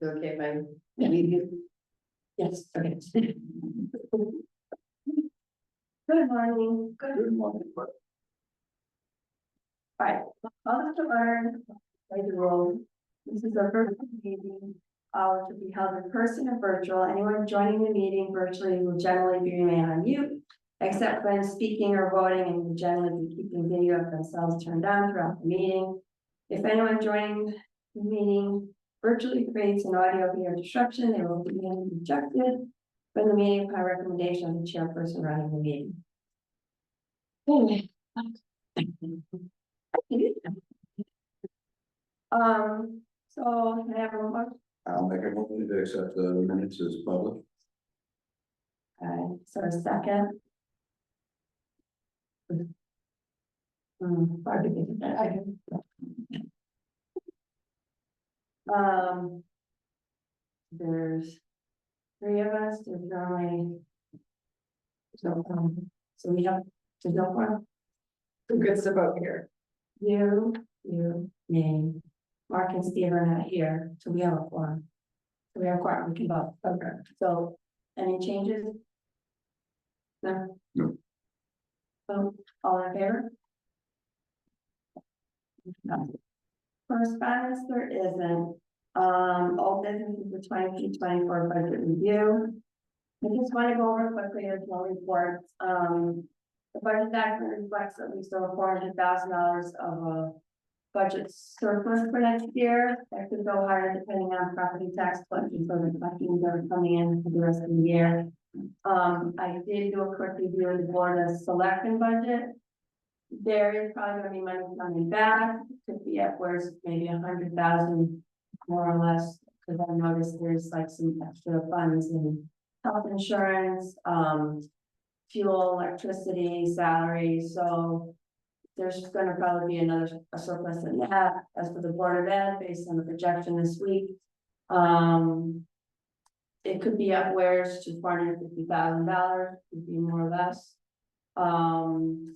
Okay, fine. Yes, okay. Good morning. Good morning. Right, welcome to learn by the rule. This is our first meeting, to be held in person or virtual. Anyone joining the meeting virtually will generally be remain on mute, except when speaking or voting, and will generally be keeping video of themselves turned on throughout the meeting. If anyone joining the meeting virtually creates an audio video disruption, they will be rejected from the meeting upon recommendation of the chairperson running the meeting. Anyway. So can I have a motion? I'll make a motion to accept the minutes as public. So a second. Hard to get that. There's 3 of us, there's only. So, so we have to go for Who gets to vote here? you, me, Mark and Steve are not here, so we have a quorum. So we have a quorum, we can vote. Okay. So, any changes? No? No. So, all in favor? No. Correspondence, there isn't. All business for 2024 budget review. I just want to go over quickly as well reports. The budget document reflects at least over $400,000 of a budget surplus for next year. That could go higher depending on property tax collections, so the collections that are coming in for the rest of the year. I did do a quick review of the board of selectmen budget. There is probably going to be money coming back. Could be upwards, maybe 100,000 more or less, because I noticed there's like some extra funds in health insurance, fuel, electricity, salary. So there's going to probably be a surplus in that. As for the Board of Ed, based on the projection this week, it could be upwards to $450,000, could be more or less. Some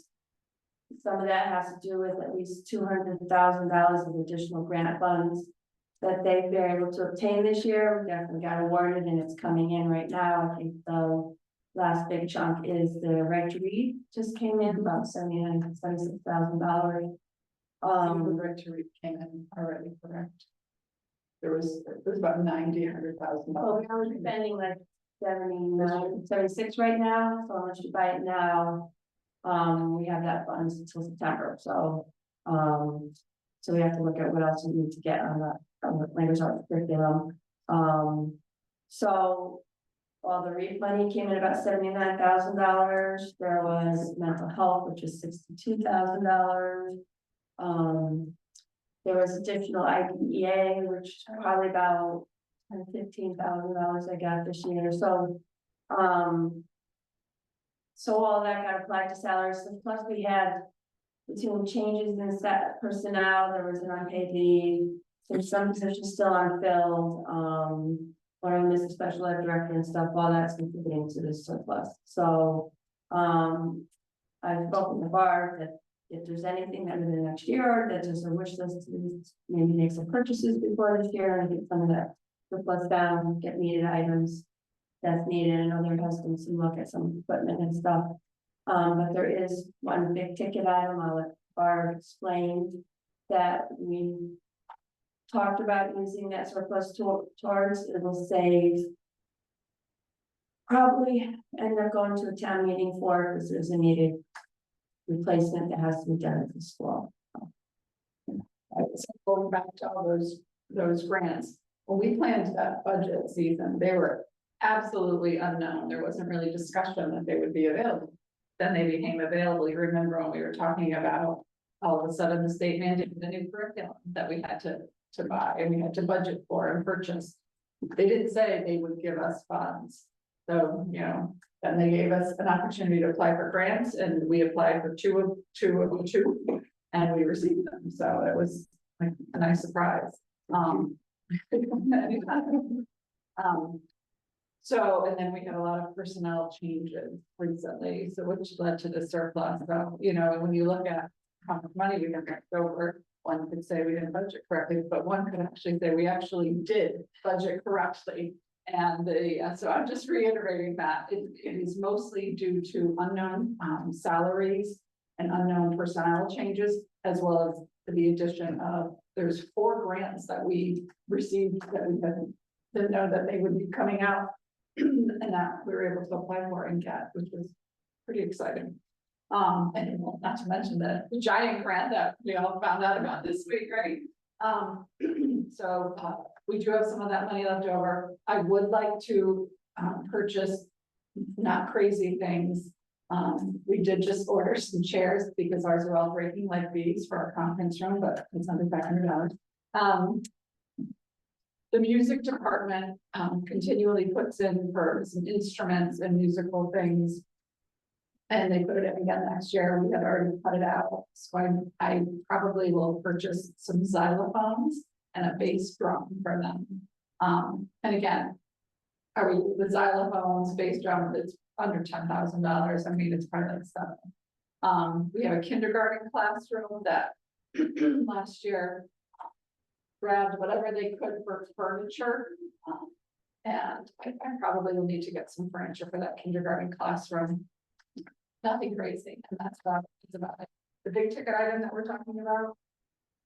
of that has to do with at least $200,000 of additional grant funds that they've been able to obtain this year. We definitely got awarded and it's coming in right now. I think the last big chunk is the right to read, just came in about $76,000. The right to read came in already, correct? There was about 100,000. Well, we're spending like 76 right now, so unless you buy it now, we have that funds until September. So so we have to look at what else we need to get on the language arts curriculum. So while the REAP money came in about $79,000, there was mental health, which is $62,000. There was additional IPEA, which is probably about $15,000 I got this year. So so all that got applied to salaries. So plus we had between changes in set personnel, there was an unpaid leave. There's some positions still unfilled. One of them is a special ed director and stuff. All that's contributing to this surplus. So I've spoken to Barb that if there's anything that in the next year that there's a wish list to maybe make some purchases before this year and get some of that surplus down, get needed items that's needed. I know there has been some look at some equipment and stuff. But there is one big ticket item I'll let Barb explain that we talked about using that surplus towards. It will save, probably end up going to a town meeting for, because there's a needed replacement that has to be done at the school. So going back to all those grants, when we planned that budget season, they were absolutely unknown. There wasn't really discussion that they would be available. Then they became available. You remember when we were talking about all of a sudden the state mandated the new curriculum that we had to buy and we had to budget for and purchase. They didn't say they would give us funds. So, you know, then they gave us an opportunity to apply for grants and we applied for two of the two and we received them. So it was like a nice surprise. So, and then we had a lot of personnel changes recently, so which led to the surplus, so, you know, when you look at how much money we have left over, one could say we didn't budget correctly, but one could actually say we actually did budget correctly. And so I'm just reiterating that it is mostly due to unknown salaries and unknown personnel changes, as well as the addition of, there's 4 grants that we received that we didn't know that they would be coming out. And that we were able to apply for and get, which was pretty exciting. And not to mention the giant grant that we all found out about this week, right? So we do have some of that money left over. I would like to purchase not crazy things. We did just order some chairs because ours are all breaking like these for our conference room, but it's under $500. The music department continually puts in for some instruments and musical things. And they put it in again next year. We had already put it out. So I probably will purchase some xylophones and a bass drum for them. And again, the xylophones, bass drum, it's under $10,000. I mean, it's probably like 7. We have a kindergarten classroom that last year grabbed whatever they could for furniture. And I probably will need to get some furniture for that kindergarten classroom. Nothing crazy, and that's about it. The big ticket item that we're talking about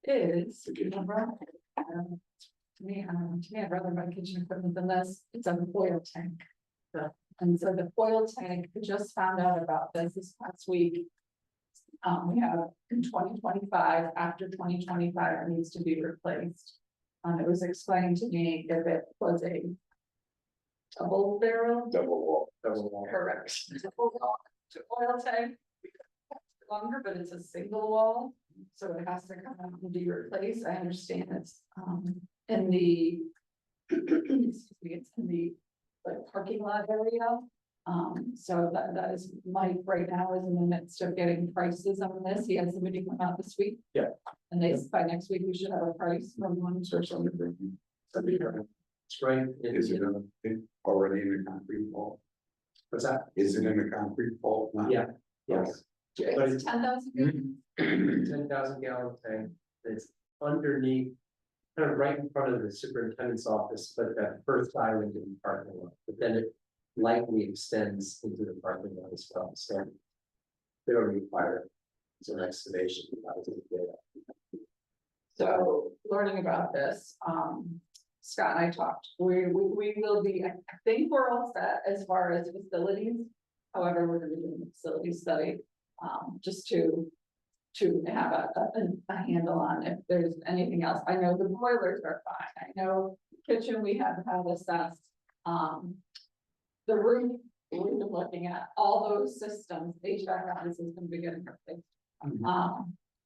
is, to me, I'd rather buy kitchen equipment than this. It's a foil tank. And so the foil tank, I just found out about this past week. We have in 2025, after 2025, it needs to be replaced. It was explained to me if it was a double barrel. Double wall. Correct. Double wall to oil tank. Longer, but it's a single wall, so it has to come out and be replaced. I understand it's in the excuse me, it's in the like parking lot area. So that is Mike right now is in the midst of getting prices on this. He has somebody come out this week. Yeah. And by next week we should have a price from one source. It's great. Is it already in the concrete wall? What's that? Is it in the concrete wall? now? Yeah, yes. But It's it's 10,000. 10,000 gallon tank. It's underneath, kind of right in front of the superintendent's office, but that first island in the parking lot. But then it likely extends into the parking lot as well. So they don't require some excavation. So learning about this, Scott and I talked, we will be, I think we're all set as far as facilities. However, we're gonna be doing a facility study, just to have a handle on if there's anything else. I know the boilers are fine. I know kitchen, we have assessed, the roof, we've been looking at all those systems, HVAC is gonna be getting replaced.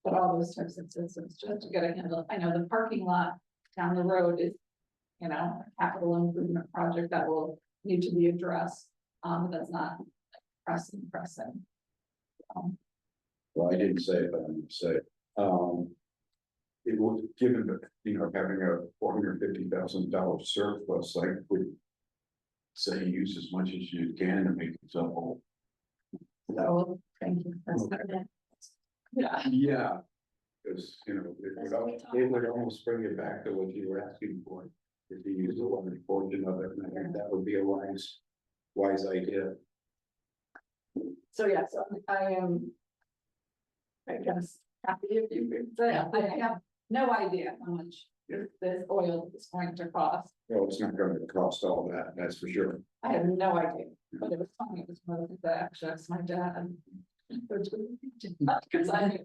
But all those types of systems, just to get a handle. I know the parking lot down the road is, you know, a capital improvement project that will need to be addressed. But that's not pressing. Well, I didn't say it, but I'm gonna say it. It was given that, you know, having a $450,000 surplus, I would say use as much as you can to make yourself whole. So, thank you. That's good. Yeah, Yeah. Because, you know, That's what we talked it would almost bring it back to what you were asking for. If you use a large portion of it, and I think that would be a wise idea. so yeah, so I am, I guess, happy if you could say, I have no idea how much this oil is going to cost. Well, it's not gonna cost all that, that's for sure. I have no idea, but it was funny, it was one of the things that I actually asked my dad. Because I'm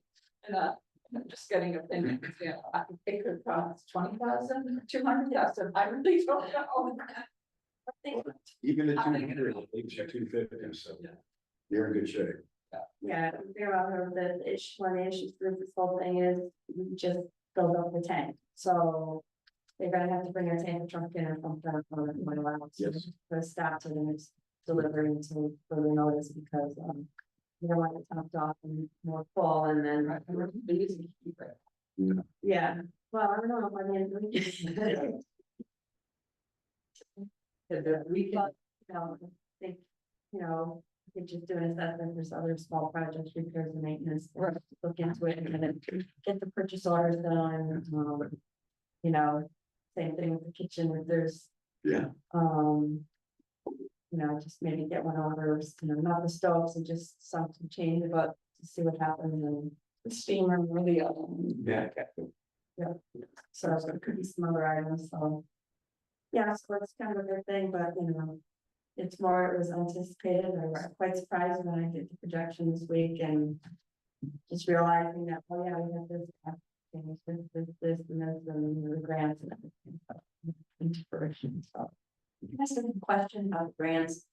just getting opinions, you know, I think it could cost 20,000, 200,000, I really don't know. Even at I think 200, it leaves you 250, so Yeah. you're in good shape. Yeah, figure out her the issue, one of the issues with this whole thing is we just filled up the tank, so. They're gonna have to bring a tank truck in or something for the out. Yes. For staff to the next delivery to further notice because you don't want it topped off and more full and then. Yeah, well, I don't know, I mean. We can, I think, we could just do an assessment, there's other small projects, repairs and maintenance, or look into it and then get the purchase orders done, you know, same thing with the kitchen, if there's, Yeah. just maybe get one order, not the stoves and just something change, but to see what happens and The steamer or the oven. Yeah. so there could be some other items, so. Yeah, so it's kind of a good thing, but it's more, it was anticipated, I was quite surprised when I did the projection this week and. Just realizing that, oh yeah, we have this, things, this, and the grants and everything, so. Into fruition, so. That's a good question about grants.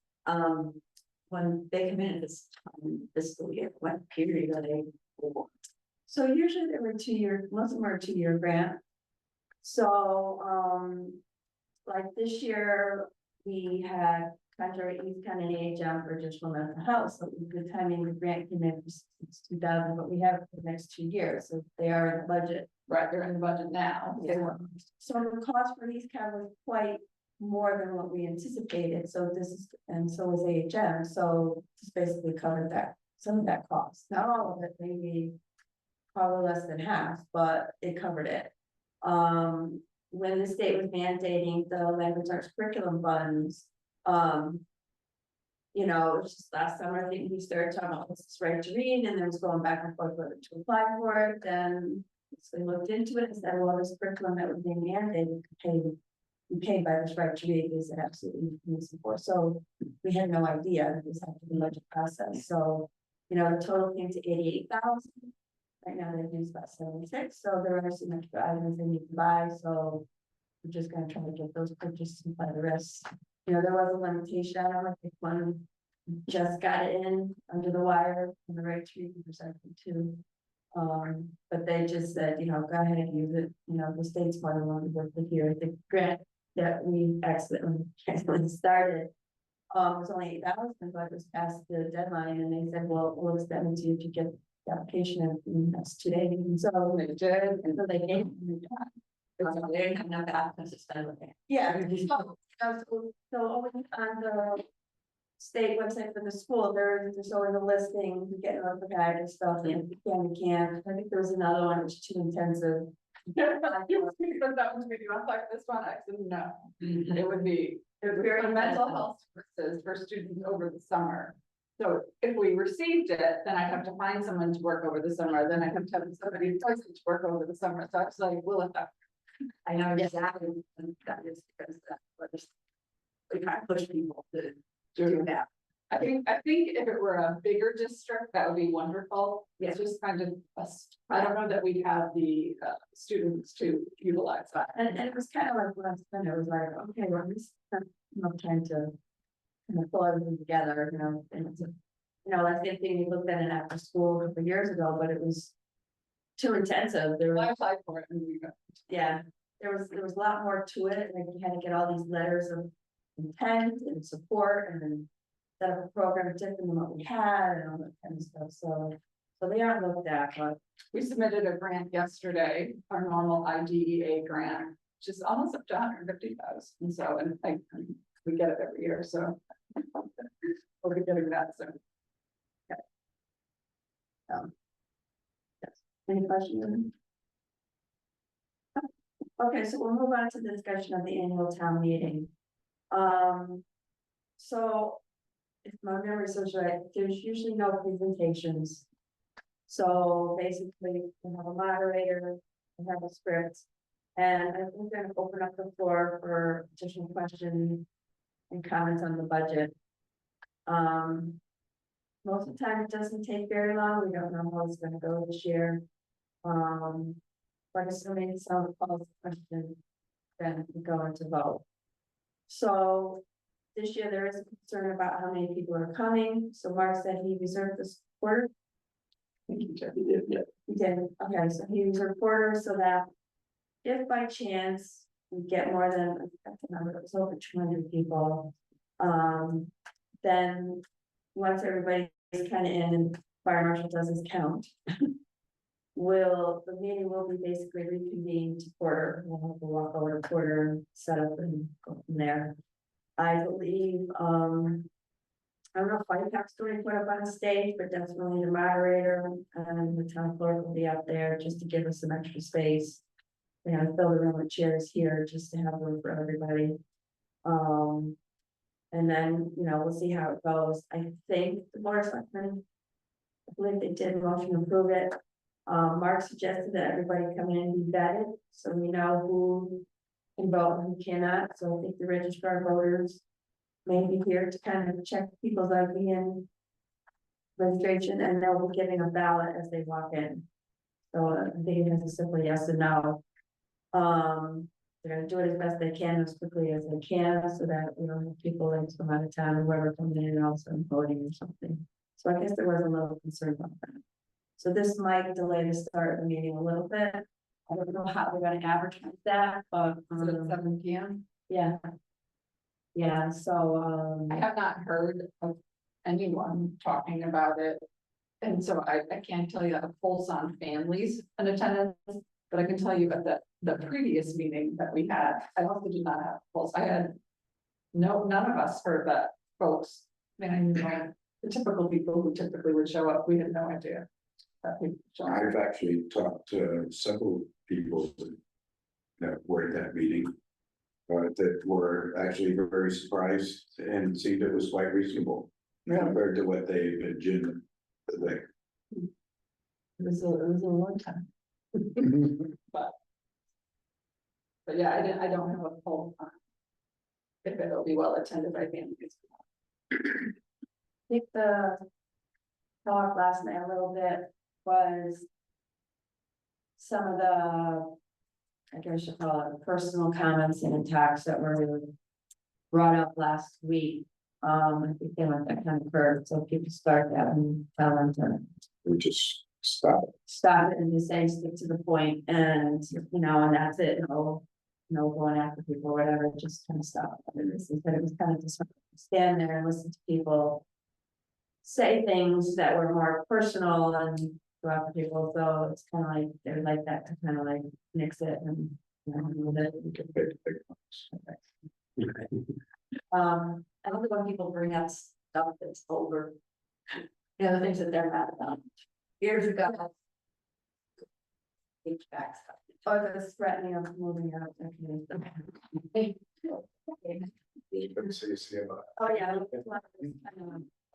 When they come in at this fiscal year, what period are they for? So usually they were 2 year, most of them are 2 year grant. So, like this year, we had Contra East County and AHM for additional mental health, so it was good timing, the grant came in for 2,000, but we have for the next 2 years, so they are in the budget. Right, they're in the budget now. They were. So the cost for these kind was quite more than what we anticipated, so this is, and so was AHM, so this basically covered that, some of that cost, not all of it, maybe. Probably less than half, but it covered it. When the state was mandating the language arts curriculum funds, it's just last summer, I think we started talking about what's this right to read, and then was going back and forth whether to apply for it, then. So we looked into it and said, well, this curriculum that was being mandated could be paid by this right to read is absolutely useful for, so we had no idea, it was after the budget process, so. The total came to 88,000. Right now they've used about 76, so there are some extra items they need to buy, so. We're just gonna try to get those purchased and buy the rest. There was a limitation, I don't know if one just got it in under the wire on the right to read or something too. But they just said, go ahead and use it, the state's more than willing to work with you. The grant that we accidentally started. Was only 8,000, but it was past the deadline, and they said, well, we'll extend it to you to get the application in the next 2 days, and so they did, and so they gave me the time. They didn't have enough applicants to spend with it. Yeah, so always on the state website for the school, there's always a listing, you get on the bag and stuff, and if you can, I think there was another one, which was too intensive. Because that was video, I thought this one, I said, no, it would be for mental health services for students over the summer. So if we received it, then I'd have to find someone to work over the summer, then I'd have to have somebody present to work over the summer, so I was like, well, if I know exactly, and that is because we try to push people to do that. I think if it were a bigger district, that would be wonderful. It's just kind of, I don't know that we'd have the students to utilize that. And it was kind of like when I spent, it was like, okay, well, this, trying to kind of pull everything together, and it's that's the thing we looked at it after school a couple of years ago, but it was too intensive. There I was, applied for it and we got. yeah, there was a lot more to it, like you had to get all these letters of intent and support, and then set up a program different than what we had and all that kind of stuff, so they aren't looked at, but. We submitted a grant yesterday, our normal IDEA grant, which is almost up to 150,000. And so, we get it every year, so. We'll be getting that soon. Any questions? Okay, so we'll move on to the discussion of the annual town meeting. So if my memory serves right, there's usually no presentations. So basically, we have a moderator, we have a script, and I think we're gonna open up the floor for additional questions and comments on the budget. Most of the time, it doesn't take very long. We don't know how it's gonna go this year. But assuming some calls the question, then we go into vote. So this year there is a concern about how many people are coming. So Mark said he reserved this quarter. I think he did, yeah. He did, okay, so he reserved quarter so that if by chance we get more than, I forgot the number, it was over 200 people. Then once everybody is kind of in and fire marshal does his count. The meeting will be basically reconvened to quarter, we'll have to walk over to quarter and set up and go from there. I believe, I don't know if IPAC's going to put up on stage, but definitely the moderator and the town clerk will be up there just to give us some extra space. We're gonna fill the room with chairs here just to have room for everybody. And then, we'll see how it goes. I think the board of selectmen, I believe they did motion to approve it. Mark suggested that everybody come in and be vetted, so we know who can vote and who cannot. So I think the registrar of voters may be here to kind of check people's ID and registration, and they'll be giving a ballot as they walk in. So I think it has a simple yes or no. They're gonna do it as best they can, as quickly as they can, so that we don't have people like from out of town, or whoever coming in and also voting or something. So I guess there was a little concern about that. So this might delay the start of the meeting a little bit. I don't know how we're gonna advertise that, but, Is it at 7 p.m.? yeah. Yeah, so, I have not heard of anyone talking about it. And so I can't tell you a pulse on families in attendance, but I can tell you about the previous meeting that we had. I also did not have a pulse. I had none of us heard that folks. I mean, I know the typical people who typically would show up, we had no idea. That people show up. I've actually talked to several people that were at that meeting. That were actually very surprised and seemed it was quite reasonable compared to what they've been doing. It was a long time, but yeah, I don't have a poll on if it'll be well attended by families. I think the talk last night a little bit was some of the, I guess you call it, personal comments and attacks that were brought up last week. I think they went that kind of curve, so people start that and tell them to We just stop. stop it and just say, stick to the point, and, and that's it, no going after people or whatever, just kind of stop. And this is that it was kind of just stand there and listen to people say things that were more personal and go after people, so it's kind of like, they would like that to kind of like mix it and, move it. We can pick things. I love it when people bring up stuff that's over. The things that they're mad about. Years ago. HVAC stuff. Or the threatening of moving out. Okay. Oh, yeah.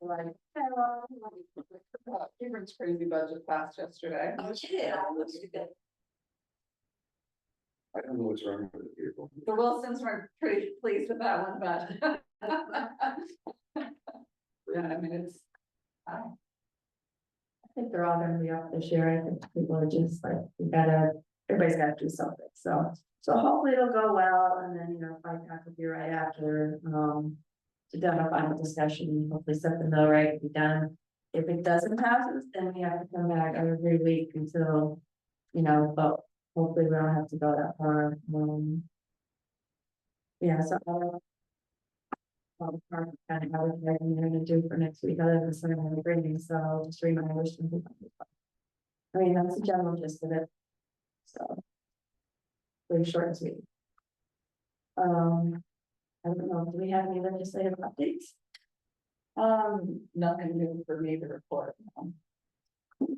Like, Cameron's crazy budget passed yesterday. Oh, yeah. I don't know what's wrong with the people. The Wilsons were pretty pleased with that one, but. Yeah, I mean, it's. I think they're all gonna be up this year. I think people are just like, everybody's gotta do something, so hopefully it'll go well, and then, FICAC will be right after, to done a final discussion, hopefully set the mill rate be done. If it doesn't pass, then we have to come back every week until, but hopefully we don't have to go that far. Yeah, so. Kind of how we're gonna do for next week, other than some of the grading, so just reminders from people. I mean, that's the general gist of it. So. Pretty short and sweet. I don't know, do we have any legislative updates? Nothing new for me to report.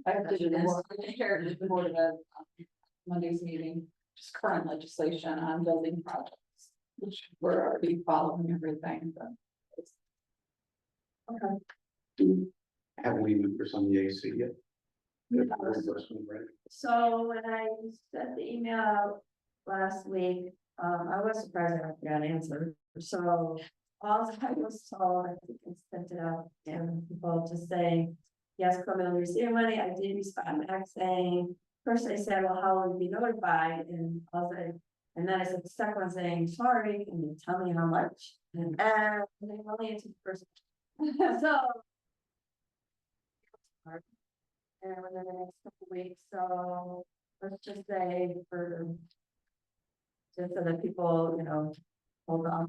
I have to do the board of Ed, Monday's meeting, just current legislation on building projects, which we're already following everything, but. Okay. Have we moved for some of the AC yet? So when I sent the email out last week, I was surprised I got an answer. So all I was told, I think I sent it out and people just saying, yes, Clement will receive money. I did respond back saying, first I said, well, how will we be notified? And and then I said, the second one saying, sorry, can you tell me how much? And they only answered the first. So. And within the next couple weeks, so let's just say for. Just so that people, hold on,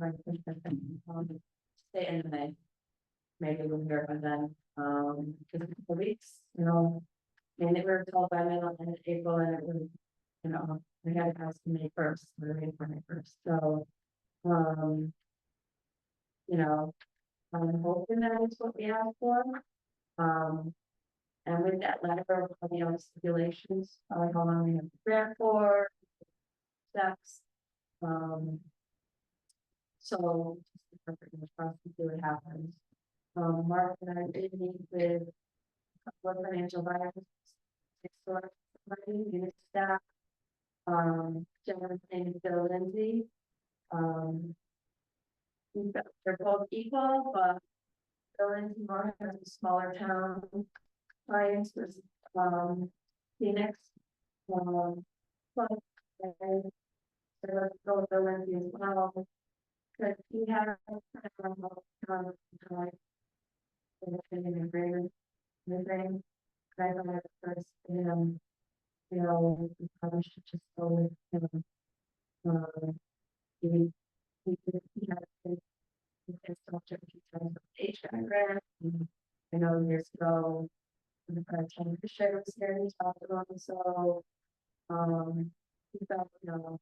stay in the May. Maybe we'll hear by then, just a couple weeks, and they were told by middle and April, and it was, we had to pass May 1st, we're waiting for May 1st, so. you know, I'm hoping that is what we asked for. And with that letter, of, you know, stipulations, how long we have to grant for, steps. So, just the perfect response to see what happens. Mark and I did meet with a couple of financial advisors, unit staff, Jennifer and Bill Lindsay. They're both equal, but Bill Lindsay more has a smaller town clients versus, Phoenix. But, so Bill Lindsay as well. Cause he had an agreement, anything. I thought at first, you know, we probably should just go with him. He had to. He talked to a few times with HVAC grant. I know years ago, when the prior time Fisher was here, he talked to him, so, he felt, you know,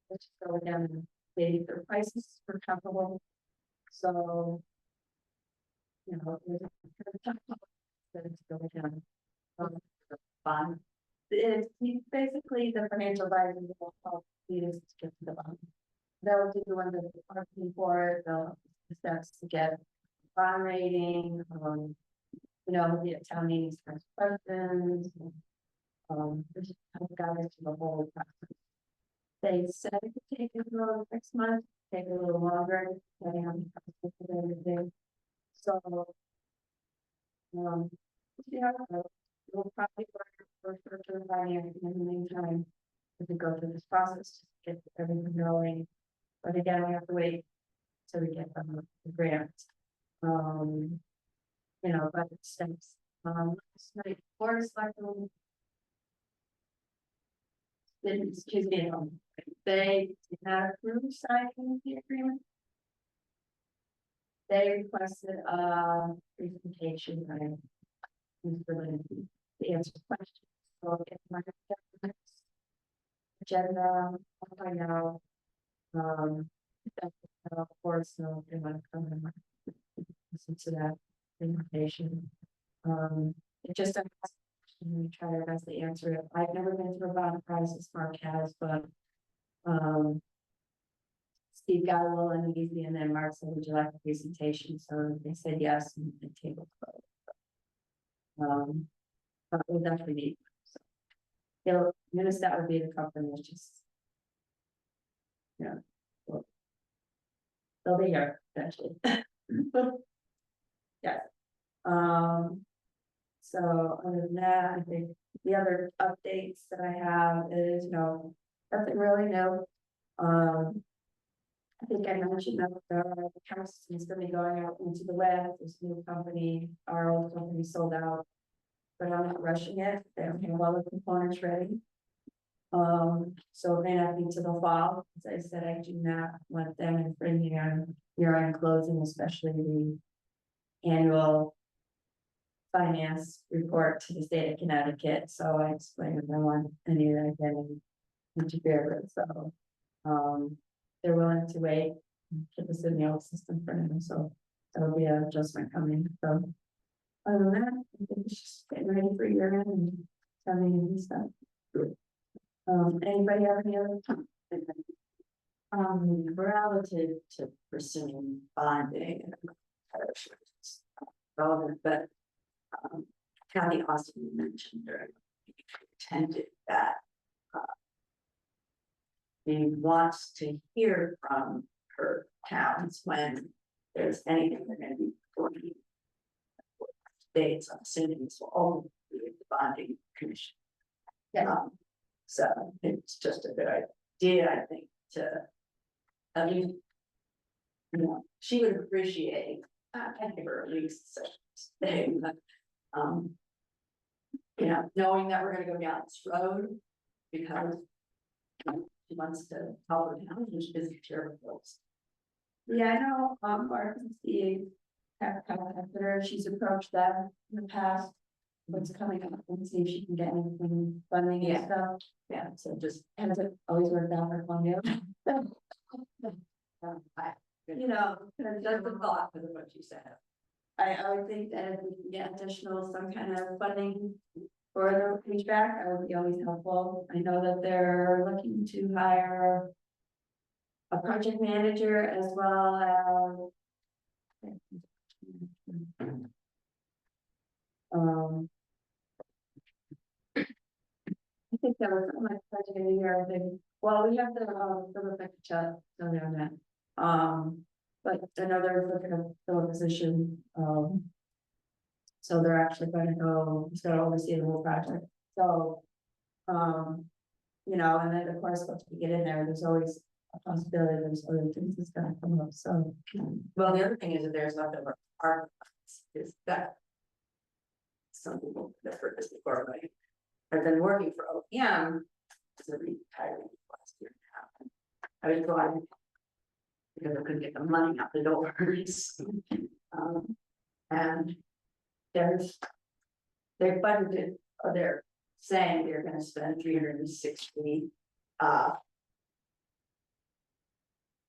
let's just go again and their prices were comparable. So, you know, it was a to go again. Bond. It's basically the financial advisor will help lead us to get to the bond. They'll do the one that are asking for it, they'll the steps to get bond rating, you know, the town meetings, questions, just kind of guide us to the whole process. They said it could take us around 6 months, take a little longer, depending on the process of everything. So, yeah, we'll probably work for short-term financing in the meantime, as we go through this process, to get everything going. But again, we have to wait till we get the grant. You know, but it steps. Like, board of selectmen didn't, excuse me, they did not approve signing the agreement. They requested a presentation, right? To answer questions. So I'll get my agenda, I'll find out. Of course, so they want to come and listen to that presentation. It just a question, we try our best to answer it. I've never been through a bond crisis, Mark has, but Steve got a little uneasy, and then Mark said, "Would you like a presentation?" So they said yes, and the table closed. But we'll definitely need. So they'll notice that would be the company, it's just. Yeah. Well, they'll be here eventually. Yes. So other than that, I think the other updates that I have is, you know, nothing really new. I think I mentioned that the house is gonna be going out into the web. This new company, our old company sold out. But I'm not rushing it. They don't have all the components ready. So it may not be to the fall. As I said, I do not want them infringing on year-end closing, especially the annual finance report to the state of Connecticut. So I explained that I want any of that getting interfered with. So they're willing to wait, keep us in the old system for now. So there'll be an adjustment coming. So other than that, I think it's just getting ready for year end and coming and stuff. Anybody have any other? Relative to pursuing bonding. Relevant, but Kathy Austin mentioned during attended that he wants to hear from her towns when there's anything they're going to be going. States, I'm assuming this will all be the bonding commission. Yeah. So it's just a good idea, I think, to, I mean, you know, she would appreciate, I give her at least such thing, but, you know, knowing that we're gonna go down this road, because you know, she wants to help her town, and she's busy chair folks. Yeah, I know, Mark and Steve have contacted her, she's approached them in the past. What's coming up and see if she can get anything funding and stuff. Yeah, so just Hasn't always worked out for Columbia. you know, Just the thought of what you said. I would think that if we can get additional, some kind of funding for the HVAC, that would be always helpful. I know that they're looking to hire a project manager as well as I think that was my project in here, I think, well, we have the Rebecca chat, so they're on that. But I know they're looking to fill a position, so they're actually gonna go, he's gonna oversee the whole project, so. You know, and then of course, once we get in there, there's always a possibility there's other things that's gonna come up, so. Well, the other thing is that there's leftover art is that. Some people have heard this before, but I've been working for OPM. As a retiree last year now. I was glad. Because I couldn't get the money out the door. And there's. They're budgeted, or they're saying they're gonna spend $360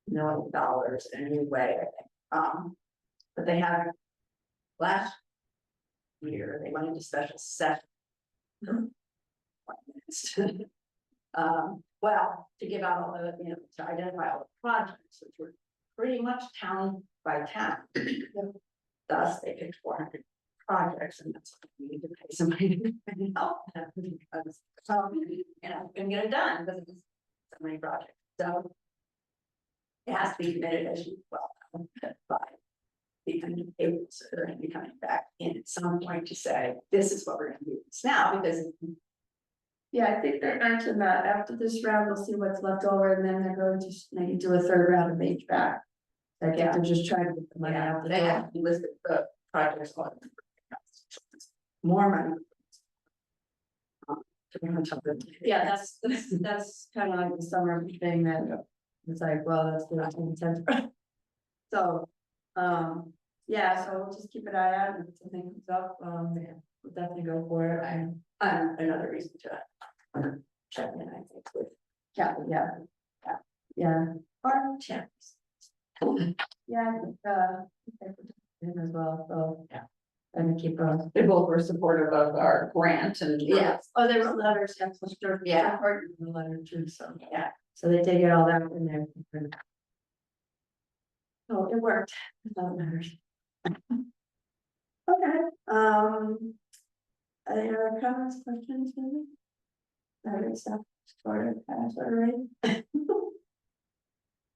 million in a new way, I think. But they have last year, they went into special session. Well, to give out all the, you know, to identify all the projects, which were pretty much town by town. Thus, they picked 400 projects, and that's what we need to pay somebody to help them because, you know, couldn't get it done because it's so many projects, so. It has to be committed as you well know, by the end of April, so they're gonna be coming back in at some point to say, this is what we're gonna do this now, because. Yeah, I think they mentioned that after this round, we'll see what's left over, and then they're going to maybe do a third round of HVAC. I think they're just trying to get the money out the They door. have listed the projects on. More money. To be on top of it. Yeah, that's kind of like the summer thing that it's like, well, that's the intent. So, yeah, so we'll just keep an eye out, and if something comes up, yeah, we'll definitely go for it. And Another reason to check in, I think, with. yeah, or chance. Yeah, I think, him as well, so. Yeah. And keep on. They both were supportive of our grant and. Yes. Oh, there were letters, yes, for sure. Yeah. Support in the letter too, so. Yeah. So they did get all that in there. Oh, it worked, that's all that matters. Okay, any other comments, questions, maybe? All right, stuff, sort of, already.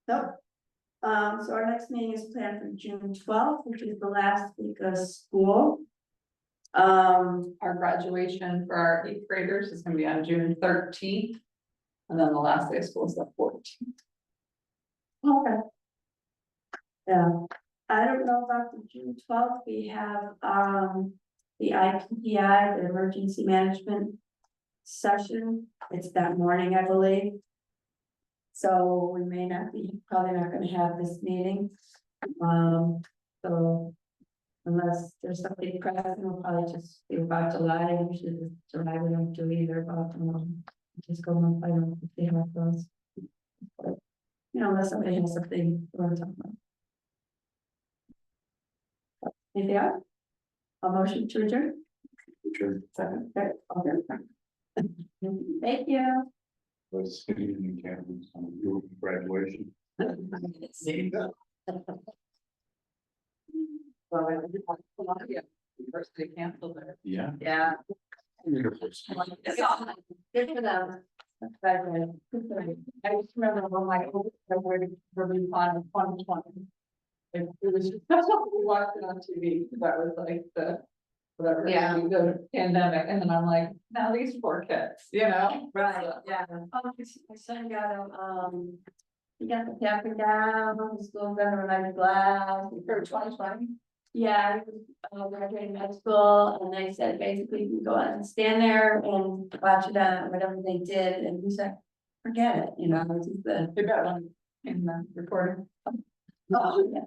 Nope. So our next meeting is planned for June 12th, which is the last week of school. Our graduation for our 8th graders is gonna be on June 13th. And then the last day of school is the 14th. Okay. Yeah, I don't know about the June 12th, we have, the IPPI, the emergency management session, it's that morning, I believe. So we may not be, probably not gonna have this meeting, so. Unless there's something pressing, we'll probably just be about July, usually the July we don't do either, but, just go on, I don't see how it goes. But, you know, unless somebody has something we want to talk about. Anything else? A motion to adjourn? Sure. Second, okay, okay. Thank you. Was speaking in Canada's on your graduation. Well, I did want to come on, yeah, first they canceled there. Yeah. Yeah. It's all good for them. That's bad, right? Good for them. I just remember when my old, I waited for me on 2020. It was just, that's what we watched it on TV, that was like the, whatever, Yeah. the pandemic, and then I'm like, now these poor kids, you know? Right, yeah. My son got he got the capper down, the school got a nice glass. For 2020. Yeah, he was graduating high school, and they said basically you can go out and stand there and watch it on whatever they did, and he said, forget it, you know, it's just the. They got one in the recording. Oh, yeah.